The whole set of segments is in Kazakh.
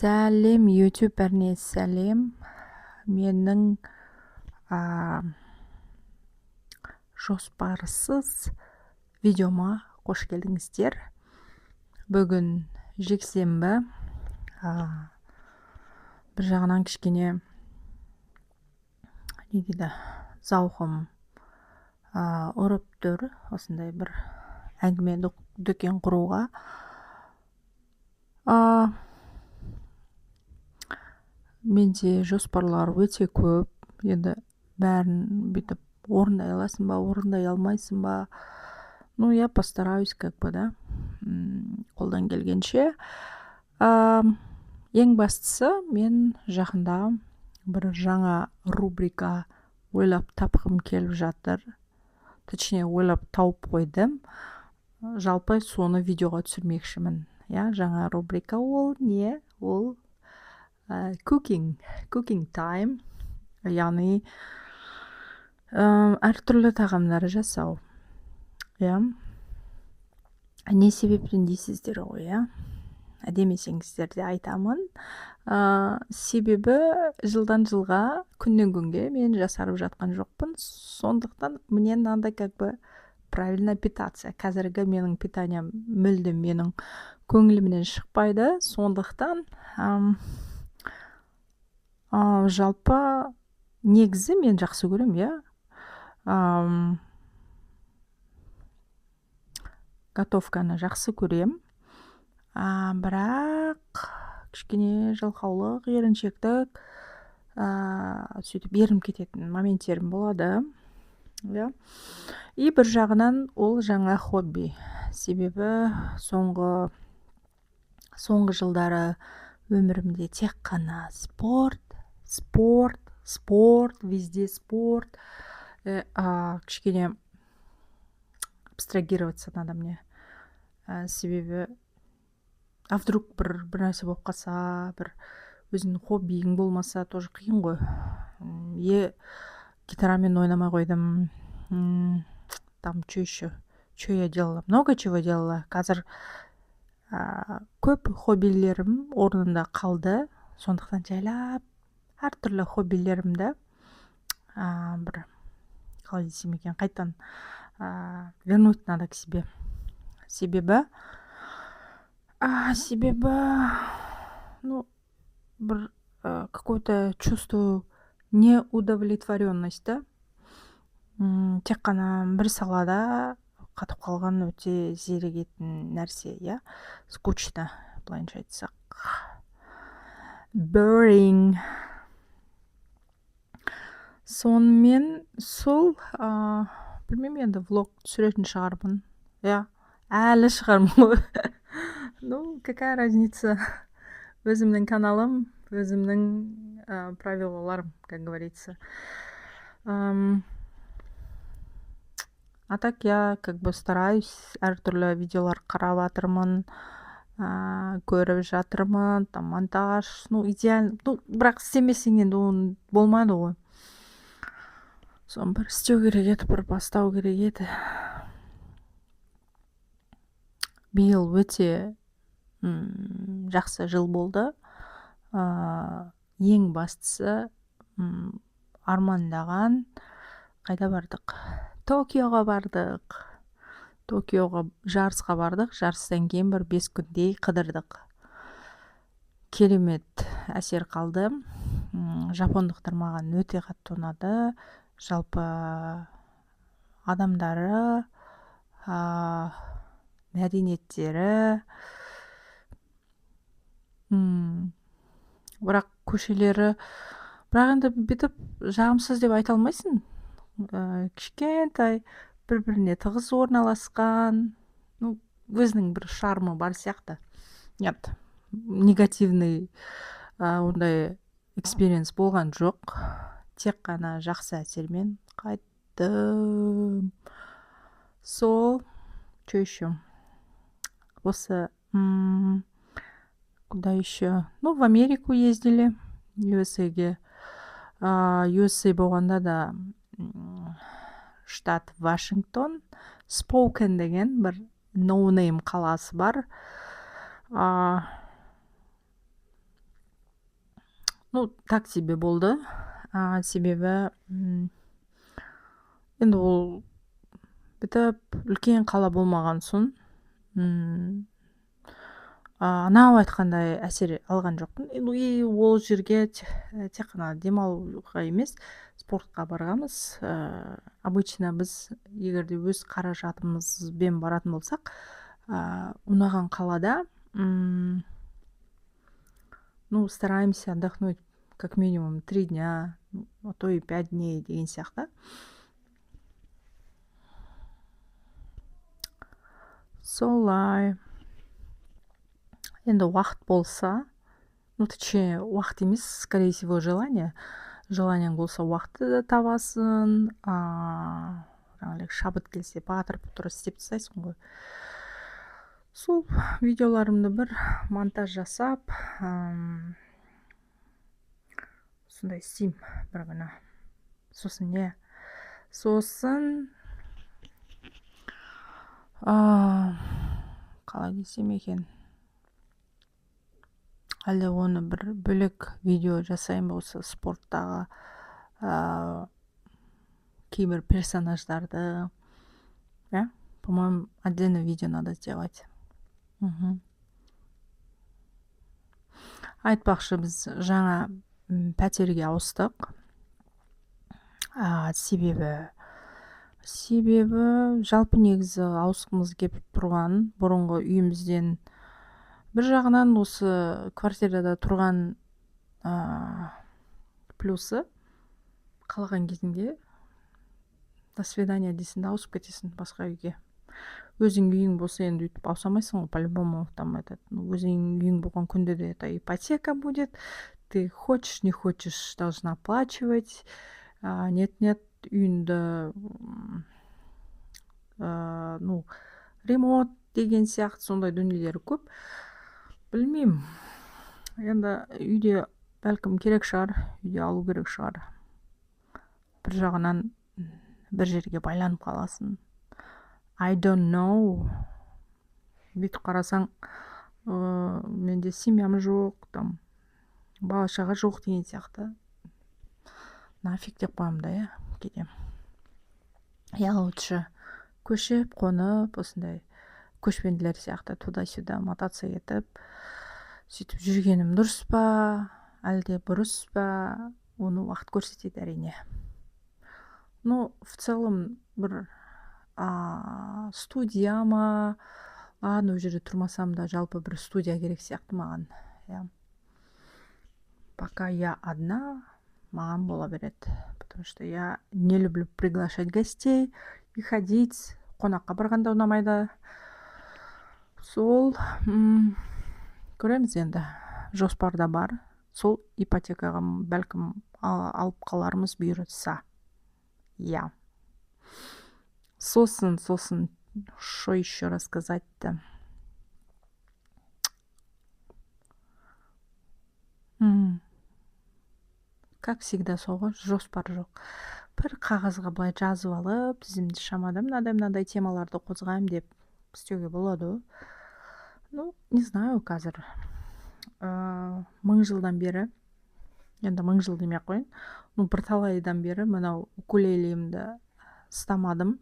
Сәлем, YouTube бәріне сәлем. Менің жоспарсыз видеома қош келдіңіздер. Бүгін жексенбі. Бір жағынан кішкене не дейді, зауқым ұрып тұр, осындай бір әңгіме дүкен құруға. Менде жоспарлар өте көп. Енді бәрін бүйтіп орындай аласың ба, орындай алмайсың ба? Ну, я постараюсь, да, қолдан келгенше. Ең бастысы, мен жақында бір жаңа рубрика ойлап тапқым келіп жатыр. Точнее, ойлап тауып қойдым. Жалпы соны видеоға түсірмекшімін. Жаңа рубрика ол не? Ол cooking time, яғни әртүрлі тағамдар жасау. Не себептен дейсіздер ғой, демесеңіздер де айтамын. Себебі жылдан жылға, күннен күнге мен жасарып жатқан жоқпын. Сондықтан мне надо правильно питаться. Қазіргі менің питаниям мүлдем менің көңілімнен шықпайды. Сондықтан жалпы негізі мен жақсы көрем, готовканы жақсы көрем. Бірақ кішкене жалқаулық, еріншектік, сөйтіп ерім кететін моменттерім болады. И бір жағынан ол жаңа хобби. Себебі соңғы жылдары өмірімде тек қана спорт, везде спорт. Кішкене абстрагироваться надо мне. Себебі вдруг бір нәрсе болып қалса, бір өзіңнің хоббиің болмаса, тоже қиын ғой. Гитарамен ойнамай қойдым. Там что я делала? Много чего делала. Қазір көп хоббилерім орнында қалды. Сондықтан жайлап әртүрлі хоббилерімді бір қалай десем екен, қайтан вернуть надо к себе. Себебі бір какое-то чувство неудовлетворенности. Тек қана бір салада қатып қалған өте зерігетін нәрсе, скучно, былайынша айтсақ. Boring. Сонымен сол, білмеймін, енді влог түсіретін шығармын. Әлі шығармын. Какая разница? Өзімнің каналым, өзімнің правилаларым, как говорится. А так я стараюсь, әртүрлі видеолар қарап жатырмын, көріп жатырмын, там монтаж, идеально, бірақ істемесең енді оны болмайды ғой. Соны бір істеу керек еді, бір бастау керек еді. Биыл өте жақсы жыл болды. Ең бастысы армандаған, қайда бардық? Токиоға бардық. Токиоға жарысқа бардық. Жарыстан кейін бір 5 күндей қыдырдық. Керемет әсер қалды. Жапондықтар маған өте қатты ұнады. Жалпы адамдары, мәдениеттері, бірақ көшелері, бірақ енді бүйтіп жағымсыз деп айта алмайсың. Кішкентай, бір-біріне тығыз орналасқан, өзінің бір шармы бар сияқты. Нет, негативный ондай экспириенс болған жоқ. Тек қана жақсы әсермен қайттым. Сол, что еще? Осы, куда еще? В Америку ездили, USA-ге. USA болғанда да штат Вашингтон, Споукен деген бір ноунейм қаласы бар. Ну так себе болды. Себебі енді ол бүтіп үлкен қала болмаған соң анау айтқандай әсер алған жоқпын. И ол жерге тек қана демалуға емес, спортқа барғанбыз. Обычно біз егерде өз қаражатымызбен баратын болсақ, ұнаған қалада стараемся отдохнуть как минимум 3 дня, а то и 5 дней деген сияқты. Солай. Енді уақыт болса, точнее, уақыт емес, скорее всего, желаниең болса уақытты да табасың, шабыт келсе батырып тұрып істеп тастайсың ғой. Сол видеоларымды бір монтаж жасап, сондай істеймін бір күні. Сосын қалай десем екен, әлде оны бір бөлек видео жасайын болса, спорттағы кейбір персонаждарды, по-моему, отдельно видео надо сделать. Айтпақшы, біз жаңа пәтерге ауыстық. Себебі жалпы негізі ауысқымыз келіп тұрған бұрынғы үйімізден. Бір жағынан осы квартирада тұрған плюсы, қалаған кезінде до свидания дейсің, ауысып кетесің басқа үйге. Өзің үйің болса, енді үйтіп ауысамайсың ғой, по-любому. Там өзің үйің болған күнде де это ипотека будет, ты хочешь, не хочешь, должна оплачивать. Нет, үйінді ремонт деген сияқты сондай дүниелері көп. Білмеймін, енді үйде бәлкім керек шығар, үйде алу керек шығар. Бір жағынан бір жерге байланып қаласың. I don't know. Бүйтіп қарасаң, менде семьям жоқ, там бала шаға жоқ деген сияқты. Нафиг деп қоямын да, кейде. Я лучше көшіп, қонып, осындай көшпенділер сияқты туда-сюда мотаться етіп, сөйтіп жүргенім дұрыс па, әлде бұрыс па, оны уақыт көрсетеді әрине. В целом бір студия ма, ол жерде тұрмасам да жалпы бір студия керек сияқты маған. Пока я одна, маған бола береді. Потому что я не люблю приглашать гостей и ходить. Қонаққа барғанда ұнамайды. Сол көреміз енді. Жоспарда бар. Сол ипотекаға бәлкім алып қаларымыз бұйыртса. Сосын, что еще рассказать-то? Как всегда, соға жоспар жоқ. Бір қағазға былай жазып алып, тізімді шамада мынадай темаларды қозғаймын деп істеуге болады. Не знаю, қазір 1000 жылдан бері, енді 1000 жыл демей қойын, бірталайдан бері мынау укулелемді ұстамадым.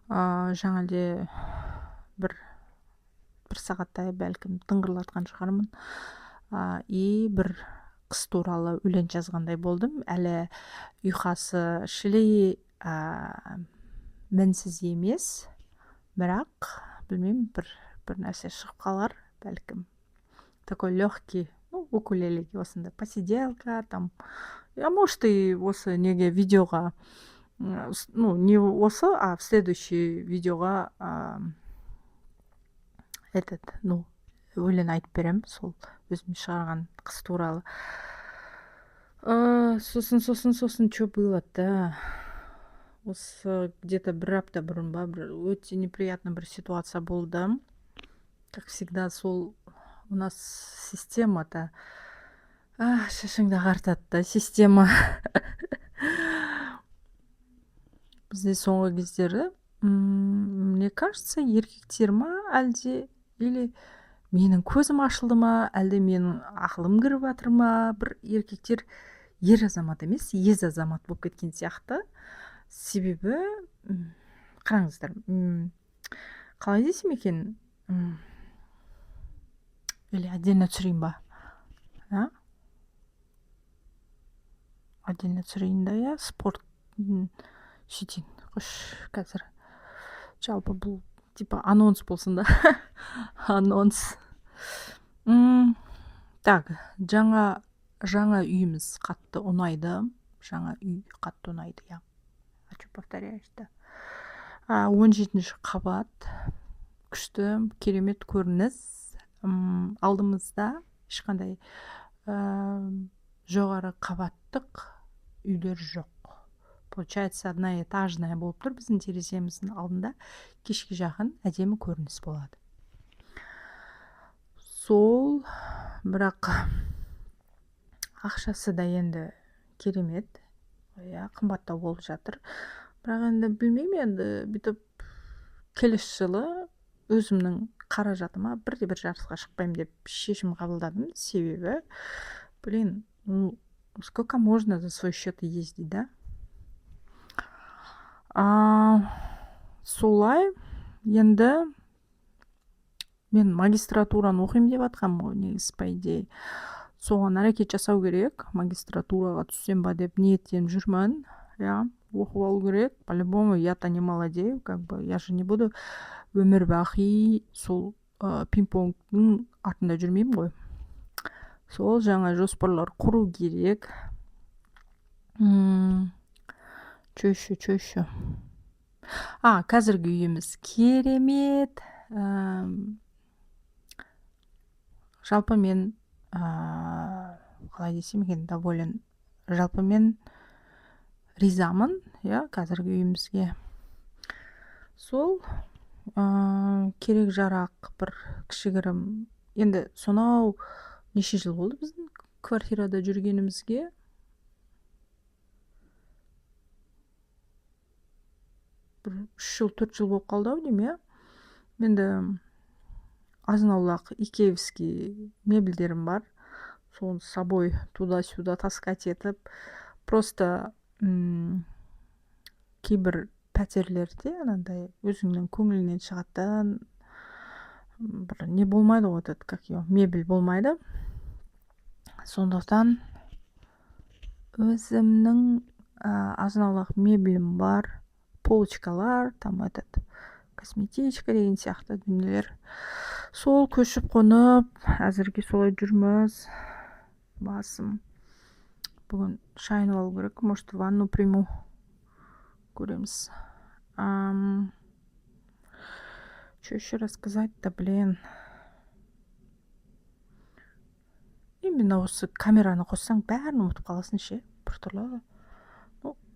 Жаңалде бір сағаттай бәлкім тыңғырлатқан шығармын. И бір қыз туралы өлең жазғандай болдым. Әлі ұйқасы шілей мінсіз емес, бірақ білмеймін, бір нәрсе шығып қалар бәлкім. Такой легкий, укулелеге осында посиделка, там. Может и осы неге видеоға, не осы, а в следующий видеоға өлең айтып берем, сол өзім шығарған қыз туралы. Сосын, что было-то? Осы где-то бір апта бұрын ба, өте неприятный бір ситуация болды. Как всегда, сол у нас система-то, шашыңды ағартады да, система. Бізде соңғы кездері, мне кажется, еркектер ма әлде, или менің көзім ашылды ма, әлде менің ақылым кіріп жатыр ма? Бір еркектер ер азамат емес, ез азамат болып кеткен сияқты. Себебі қараңыздар, қалай десем екен, или отдельно түсірейін ба? Отдельно түсірейін да, иә, спорт сөйтейін. Қош, қазір жалпы бұл типа анонс болсын да. Анонс. Так, жаңа үйіміз қатты ұнайды. Жаңа үй қатты ұнайды, я. Хочу повторяюсь, да. 17-ші қабат. Күшті, керемет көрініс. Алдымызда ешқандай жоғары қабаттық үйлер жоқ. Получается, одноэтажная болып тұр біздің тереземіздің алдында. Кешке жақын әдемі көрініс болады. Сол, бірақ ақшасы да енді керемет, қымбаттау болып жатыр. Бірақ енді білмеймін, енді бүйтіп келесі жылы өзімнің қаражатыма бірде-бір жарысқа шықпаймын деп шешім қабылдадым. Себебі, сколько можно за свой счет ездить, да? Солай, енді мен магистратураны оқимын деп жатқанмын ғой, негізі, по идее. Соған әрекет жасау керек, магистратураға түссем ба деп ниеттеніп жүрмін. Я, оқып алу керек. По-любому, я-то не молодею, как бы, я же не буду өмір бақи сол пинг-понгтың артында жүрмеймін ғой. Сол жаңа жоспарлар құру керек. Чөші. Қазіргі үйіміз керемет. Жалпы мен, қалай десем екен, доволен. Жалпы мен ризамын, қазіргі үйімізге. Сол, керек жарақ бір кішігірім. Енді сонау неше жыл болды біздің квартирада жүргенімізге? Бір 3 жыл, 4 жыл болып қалды ау деймін, иә. Енді азын-аулақ икеевский мебельдерім бар. Соны с собой туда-сюда таскать етіп, просто кейбір пәтерлерде анандай өзіңнің көңілінен шығатын бір не болмайды ғой, как его, мебель болмайды. Сондықтан өзімнің азын-аулақ мебелім бар, полочкалар, там косметичка деген сияқты дүниелер. Сол көшіп қонып, әзірге солай жүрміз. Басым. Бүгін шайын алу керек, может, ванну приму. Көреміз. Что еще рассказать-то, блин? Именно осы камераны қоссаң бәрін ұмытып қаласың ше. Біртүрлі.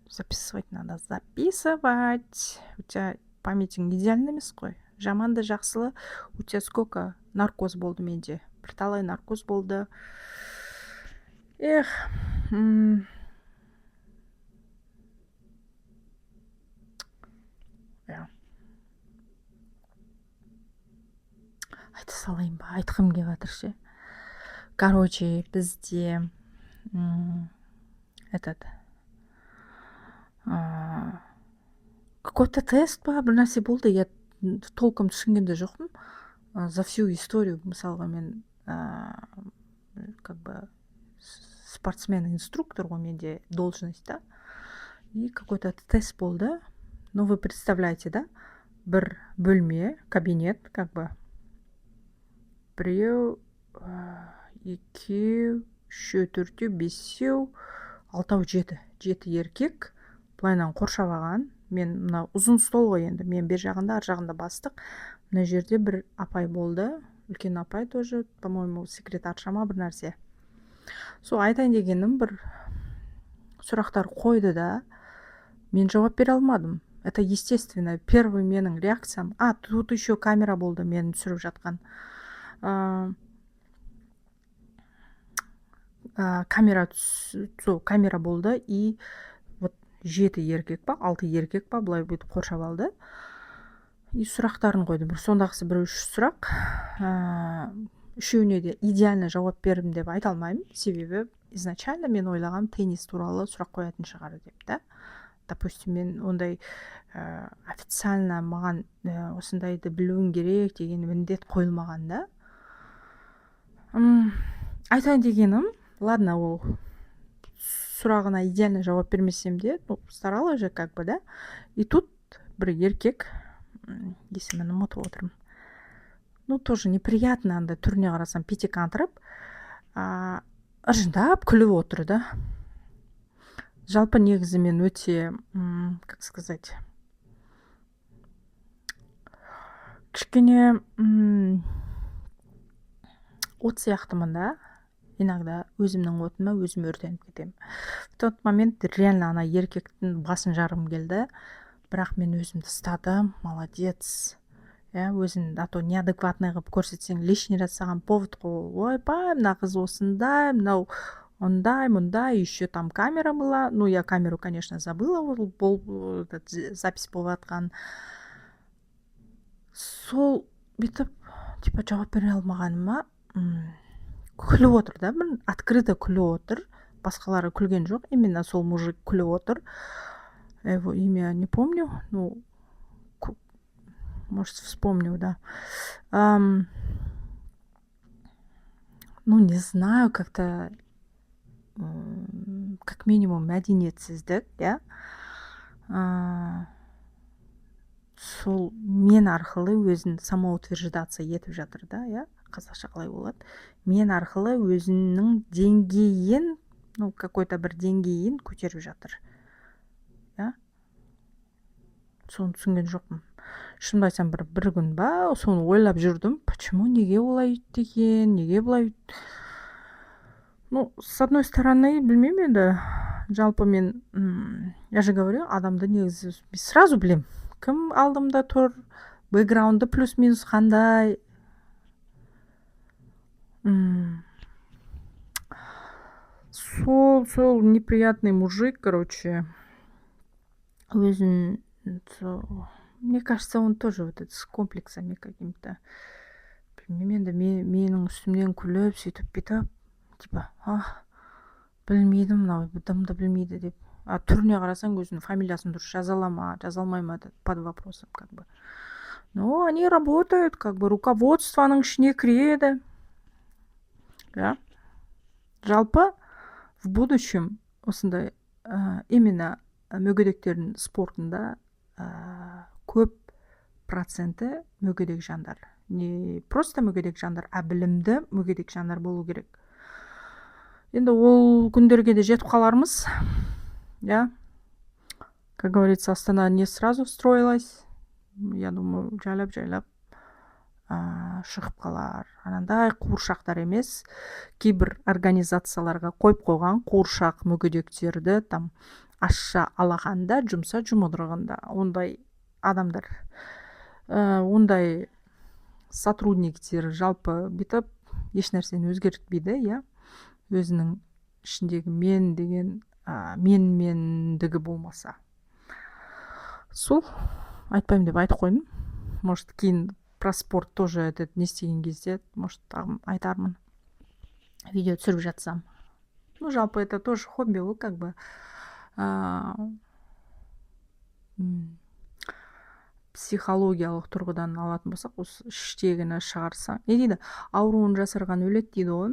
Записывать надо. Записывать. У тебя памятің идеальный емес қой. Жаманды жақсылы. У тебя сколько наркоз болды менде? Бірталай наркоз болды. Эх. Айта салайын ба? Айтқым келіп жатыр ше. Короче, бізде какой-то тест ба, бір нәрсе болды. Я толком түсінгенде жоқпын. За всю историю, мысалға, мен как бы спортсмен-инструктор ғой, менде должность, да. И какой-то тест болды. Ну, вы представляете, да? Бір бөлме, кабинет, как бы. Біреу, екеу, үшеу, төртеу, бесеу, алтау, жеті еркек былайынан қоршап алған. Мен мына ұзын стол ғой енді, мен бер жағында, ар жағында бастық. Мына жерде бір апай болды, үлкен апай тоже, по-моему, секретарша ма бір нәрсе. Сол айтайын дегенім, бір сұрақтар қойды да, мен жауап бере алмадым. Это естественно. Первый менің реакциям, тут еще камера болды, мен түсіріп жатқан. Камера болды, и вот 7 еркек па, 6 еркек па, былай бүйтіп қоршап алды. и сұрақтарын қойдым. Сондағысы бір 3 сұрақ. Үшеуіне де идеально жауап бердім деп айта алмаймын, себебі изначально мен ойлағам теннис туралы сұрақ қоятын шығар деп та. Допустим, мен ондай официально маған осындайды білуің керек деген міндет қойылмаған да. Айтайын дегенім, ладно, ол сұрағына идеально жауап бермесем де, старалась же как бы, да. И тут бір еркек, есімін ұмытып отырмын. Тоже неприятно, андай түріне қарасам петикан тұрып, ыржыңдап күліп отыр да. Жалпы негізі мен өте, как сказать, кішкене от сияқтымын да. Иногда өзімнің отыма өзім өртеніп кетемін. В тот момент реально ана еркектің басын жарғым келді, бірақ мен өзімді ұстадым, молодец. Өзін а то неадекватный қылып көрсетсең лишний раз саған повод қой, ойбай, мына қыз осындай, мынау ондай, мұндай, еще там камера была. Я камеру, конечно, забыла, запись болып жатқан. Сол бүйтіп, типа жауап бере алмағаныма күліп отыр да, бір открыто күліп отыр. Басқалары күлген жоқ, именно сол мужик күліп отыр. Его имя не помню, может, вспомню, да. Не знаю, как-то как минимум мәдениетсіздік, сол мен арқылы өзін самоутверждаться етіп жатыр да, қазақша қалай болады, мен арқылы өзінің деңгейін, какой-то бір деңгейін көтеріп жатыр, соны түсінген жоқпын. Шынымды айтсам, бір күн ба, соны ойлап жүрдім, почему, неге олай деген, неге бұлай. С одной стороны, білмеймін енді, жалпы мен, я же говорю, адамды негізі сразу білем, кім алдымда тұр, бэкграунды плюс-минус қандай. Сол неприятный мужик, короче, өзін, мне кажется, он тоже вот это с комплексами каким-то. Енді менің үстімнен күліп, сөйтіп бүйтіп, типа, білмейдім, мынау бұдымды білмейді деп. Түріне қарасаң өзінің фамилиясын дұрыс жазалама, жазалмайма под вопросом, как бы. Они работают, как бы руководствоның ішіне кіреді. Жалпы в будущем осындай именно мүгедектердің спортында көп проценті мүгедек жандар. Не просто мүгедек жандар, білімді мүгедек жандар болу керек. Енді ол күндерге де жетіп қалармыз. Как говорится, Астана не сразу строилась. Я думаю, жайлап шығып қалар. Анандай қуыршақтар емес, кейбір организацияларға қойып қойған қуыршақ мүгедектерді там ашша алағанда, жұмса жұмыдырғанда. Ондай адамдар, ондай сотрудниктер жалпы бітіп еш нәрсені өзгертпейді, өзінің ішіндегі мен деген менмендігі болмаса. Сол айтпаймын деп айтып қойдым. Может, кейін про спорт тоже не істеген кезде, может, айтармын, видео түсіріп жатсам. Жалпы это тоже хобби, как бы психологиялық тұрғыдан алатын болсақ, осы іштегіні шығарса. Не дейді, ауруын жасырған өледі дейді ғой.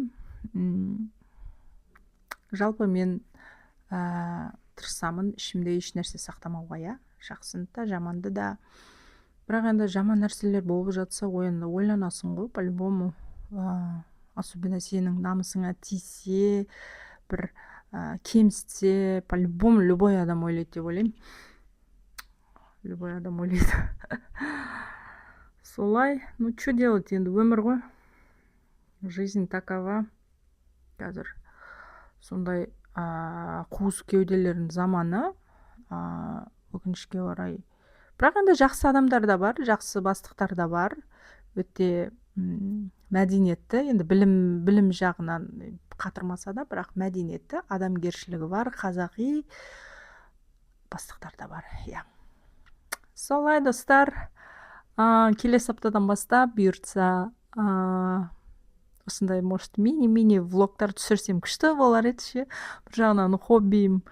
Жалпы мен тырысамын ішімде еш нәрсе сақтамауға, жақсыны да, жаманды да. Бірақ енді жаман нәрселер болып жатса, ойланасың ғой, по-любому. Особенно сенің намысыңа тисе, бір кемсітсе, по-любому любой адам ойлайды деп ойлаймын. Любой адам ойлайды. Солай, что делать, енді өмір ғой. Жизнь такова. Қазір сондай қуыс кеуделердің заманы, өкінішке орай. Бірақ енді жақсы адамдар да бар, жақсы бастықтар да бар. Өте мәдениетті, енді білім жағынан қатырмаса да, бірақ мәдениетті, адамгершілігі бар, қазақи бастықтар да бар. Солай, достар, келесі аптадан бастап бұйыртса осындай может мини влогтар түсірсем күшті болар еді ше. Бір жағынан хоббиім.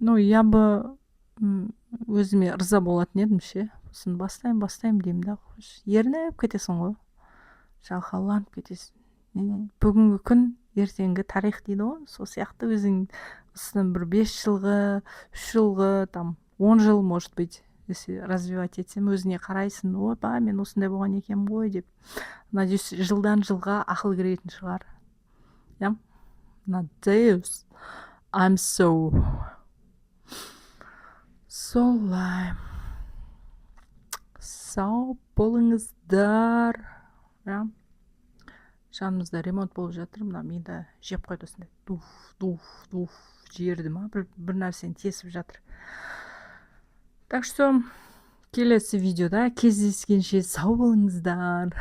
Ну, я бы өзіме ырза болатын едім ше. Сосын бастаймын деймін да. Ерініп кетесің ғой. Жалқауланып кетесің. Бүгінгі күн ертеңгі тарих дейді ғой. Сол сияқты өзің осыдан бір 5 жылғы, 3 жылғы, там 10 жыл, может быть, если развивать етсем, өзіне қарайсың, опа, мен осындай болған екенмін ғой деп. Надеюсь, жылдан жылға ақыл кіретін шығар. Я? Надеюсь. I'm солай. Сау болыңыздар. Ja? Жанымызда ремонт болып жатыр. Мына мені жеп қойды осындай. Дуф жерді ма? Бір нәрсені тесіп жатыр. Так что келесі видеода кездескенше сау болыңыздар.